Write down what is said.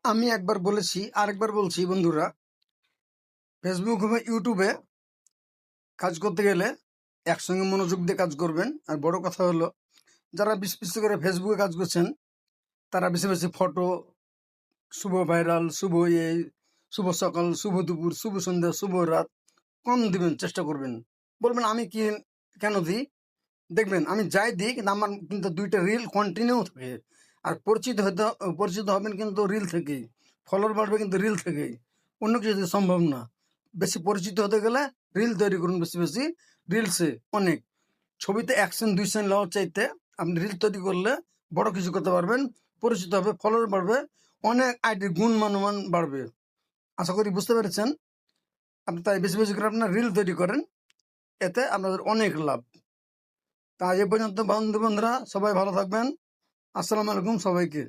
আমি একবার বলেছি, আরেকবার বলছি বন্ধুরা, ফেসবুক বা ইউটিউবে কাজ করতে গেলে একসঙ্গে মনোযোগ দিয়ে কাজ করবেন। আর বড় কথা হলো, যারা বেশি বেশি করে ফেসবুকে কাজ করছেন তারা বেশি বেশি ফটো, শুভ ভাইরাল, শুভ এই, শুভ সকাল, শুভ দুপুর, শুভ সন্ধ্যা, শুভ রাত কম দিবেন, চেষ্টা করবেন। বলবেন আমি কি কেন দিই? দেখবেন আমি যাই দিই, কিন্তু আমার কিন্তু 2টা রিল কন্টিনিউ থাকে। আর পরিচিত হবেন কিন্তু রিল থেকেই, ফলোয়ার বাড়বে কিন্তু রিল থেকেই, অন্য কিছু দিয়ে সম্ভব না। বেশি পরিচিত হতে গেলে রিল তৈরি করুন, বেশি বেশি রিলসে অনেক, ছবিতে অ্যাকশন 2 সেকেন্ড নেওয়ার চাইতে আপনি রিল তৈরি করলে বড় কিছু করতে পারবেন, পরিচিত হবে, ফলোয়ার বাড়বে, অনেক আইডির গুণ মানমান বাড়বে। আশা করি বুঝতে পেরেছেন। আপনি তাই বেশি বেশি করে আপনার রিল তৈরি করেন, এতে আপনাদের অনেক লাভ। তা আজ এ পর্যন্ত বন্ধুরা, সবাই ভালো থাকবেন। আসসালামু আলাইকুম সবাইকে।